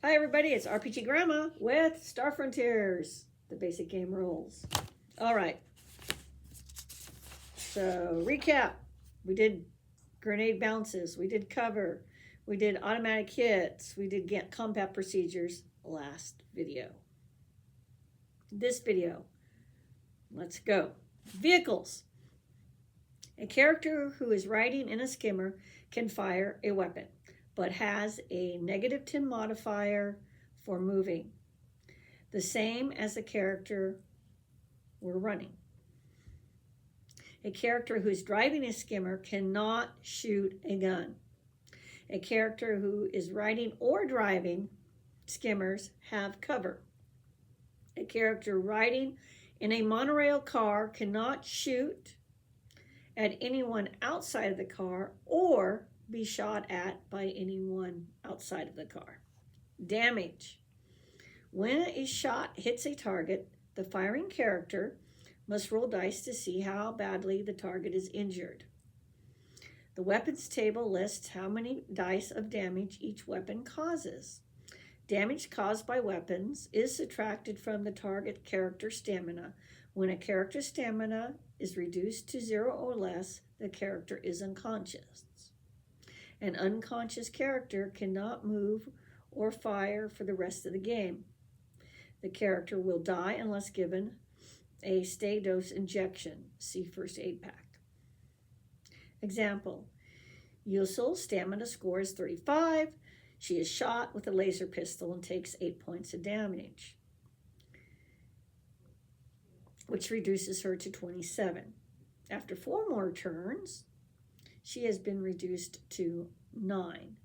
Hi everybody, it's RPG Grandma with Star Frontiers, the basic game rules. All right, so recap. We did grenade bounces, we did cover, we did automatic hits, we did get combat procedures last video. This video, let's go. Vehicles. A character who is riding in a skimmer can fire a weapon, but has a -10 modifier for moving, the same as the character we're running. A character who's driving a skimmer cannot shoot a gun. A character who is riding or driving skimmers have cover. A character riding in a monorail car cannot shoot at anyone outside of the car or be shot at by anyone outside of the car. Damage. When a shot hits a target, the firing character must roll dice to see how badly the target is injured. The weapons table lists how many dice of damage each weapon causes. Damage caused by weapons is subtracted from the target character stamina. When a character's stamina is reduced to 0 or less, the character is unconscious. An unconscious character cannot move or fire for the rest of the game. The character will die unless given a stay dose injection. See first aid pack. Example, Yusil's stamina score is 35. She is shot with a laser pistol and takes 8 points of damage, which reduces her to 27. After 4 more turns, she has been reduced to 9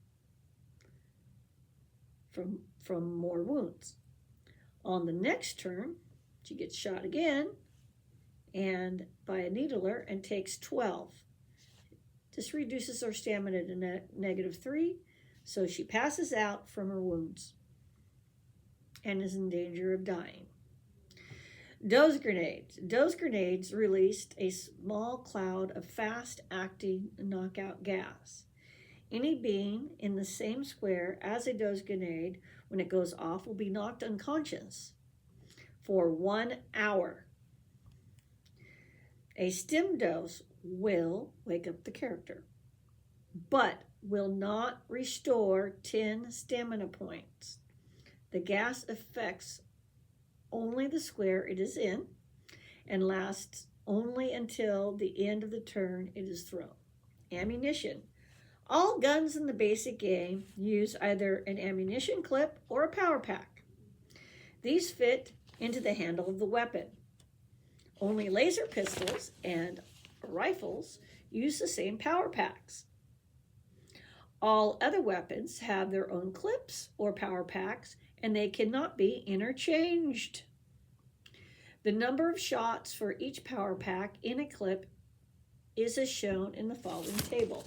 from more wounds. On the next turn, she gets shot again and by a needler and takes 12. This reduces her stamina to -3, so she passes out from her wounds and is in danger of dying. Dose grenades. Dose grenades released a small cloud of fast-acting knockout gas. Any being in the same square as a dose grenade when it goes off will be knocked unconscious for 1 hour. A stim dose will wake up the character, but will not restore 10 stamina points. The gas affects only the square it is in and lasts only until the end of the turn it is thrown. Ammunition. All guns in the basic game use either an ammunition clip or a power pack. These fit into the handle of the weapon. Only laser pistols and rifles use the same power packs. All other weapons have their own clips or power packs, and they cannot be interchanged. The number of shots for each power pack in a clip is as shown in the following table.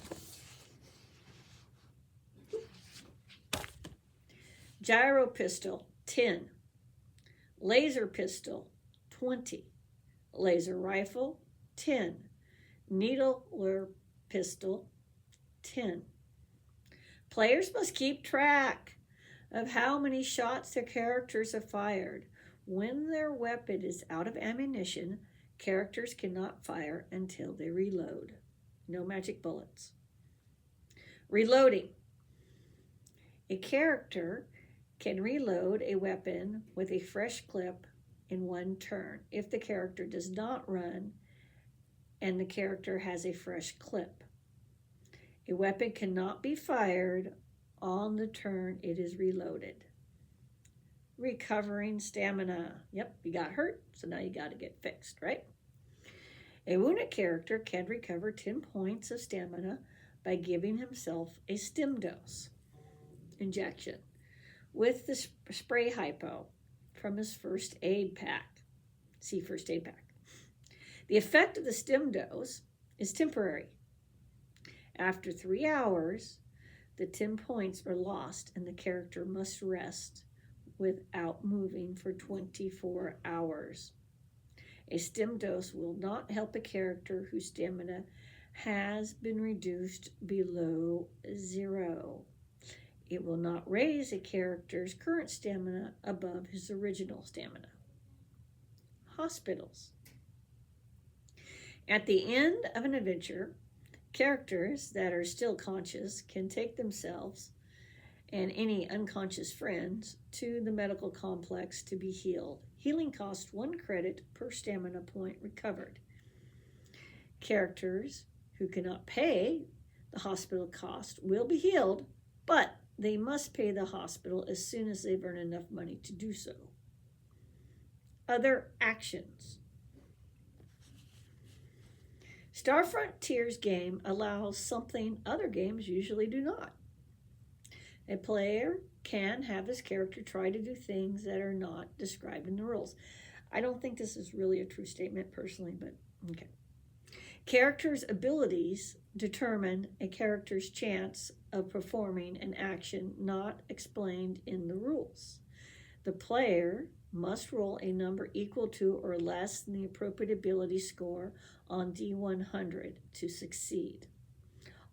Gyro pistol, 10. Laser pistol, 20. Laser rifle, 10. Needler pistol, 10. Players must keep track of how many shots their characters have fired. When their weapon is out of ammunition, characters cannot fire until they reload. No magic bullets. Reloading. A character can reload a weapon with a fresh clip in 1 turn if the character does not run and the character has a fresh clip. A weapon cannot be fired on the turn it is reloaded. Recovering stamina. Yep, you got hurt, so now you got to get fixed, right? A wounded character can recover 10 points of stamina by giving himself a stim dose injection with the spray hypo from his first aid pack. See first aid pack. The effect of the stim dose is temporary. After 3 hours, the 10 points are lost and the character must rest without moving for 24 hours. A stim dose will not help a character whose stamina has been reduced below 0. It will not raise a character's current stamina above his original stamina. Hospitals. At the end of an adventure, characters that are still conscious can take themselves and any unconscious friends to the medical complex to be healed. Healing costs 1 credit per stamina point recovered. Characters who cannot pay the hospital cost will be healed, but they must pay the hospital as soon as they've earned enough money to do so. Other actions. Star Frontier's game allows something other games usually do not. A player can have his character try to do things that are not described in the rules. I don't think this is really a true statement personally, but okay. Characters' abilities determine a character's chance of performing an action not explained in the rules. The player must roll a number equal to or less than the appropriate ability score on D100 to succeed.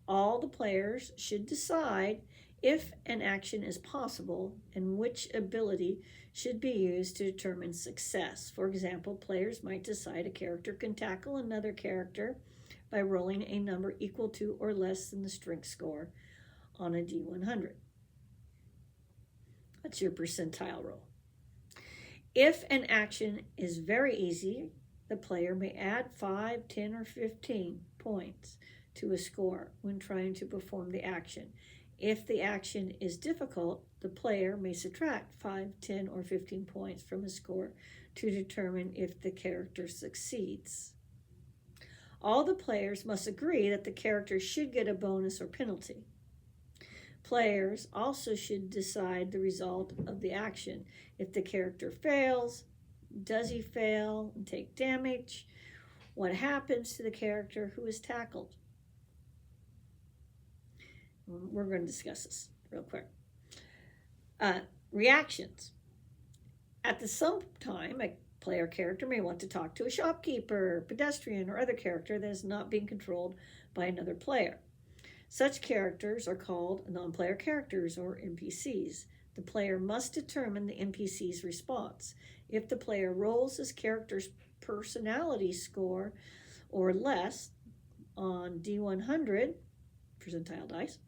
All the players should decide if an action is possible and which ability should be used to determine success. For example, players might decide a character can tackle another character by rolling a number equal to or less than the strength score on a D100. That's your percentile roll. If an action is very easy, the player may add 5, 10, or 15 points to a score when trying to perform the action. If the action is difficult, the player may subtract 5, 10, or 15 points from a score to determine if the character succeeds. All the players must agree that the character should get a bonus or penalty. Players also should decide the result of the action. If the character fails, does he fail and take damage? What happens to the character who is tackled? We're going to discuss this real quick. Reactions. At the some time, a player character may want to talk to a shopkeeper, pedestrian, or other character that is not being controlled by another player. Such characters are called non-player characters, or NPCs. The player must determine the NPC's response. If the player rolls his character's personality score or less on D100, percentile dice,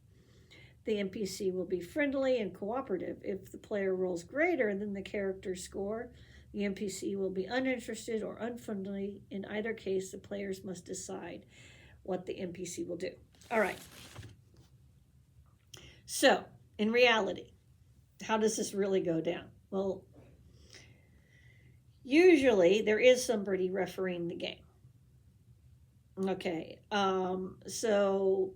the NPC will be friendly and cooperative. If the player rolls greater than the character's score, the NPC will be uninterested or unfriendly. In either case, the players must decide what the NPC will do. All right. So, in reality, how does this really go down? Well, usually there is somebody refereeing the game. Okay, so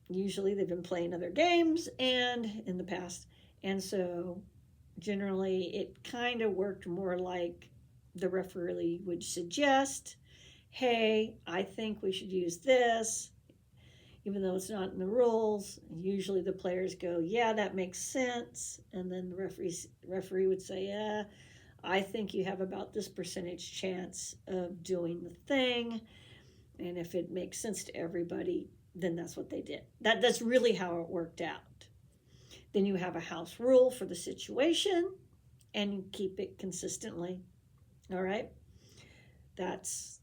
usually they've been playing other games and in the past, and so generally it kind of worked more like the referee would suggest, hey, I think we should use this, even though it's not in the rules. Usually the players go, yeah, that makes sense, and then the referee would say, yeah, I think you have about this percentage chance of doing the thing, and if it makes sense to everybody, then that's what they did. That's really how it worked out. Then you have a house rule for the situation, and you keep it consistently. All right? That's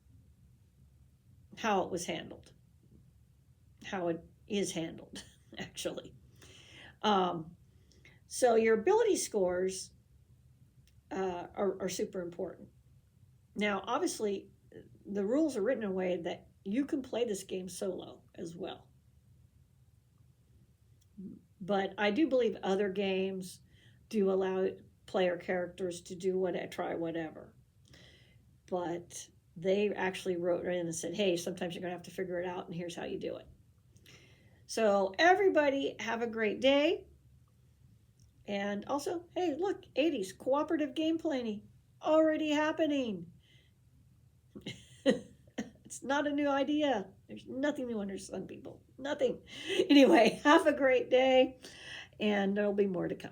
how it was handled. How it is handled, actually. So your ability scores are super important. Now, obviously, the rules are written in a way that you can play this game solo as well. But I do believe other games do allow player characters to do try whatever. But they actually wrote in and said, hey, sometimes you're going to have to figure it out, and here's how you do it. So everybody have a great day. And also, hey, look, 80s, cooperative game playing already happening. It's not a new idea. There's nothing new under the sun, people. Nothing. Anyway, have a great day, and there'll be more to come.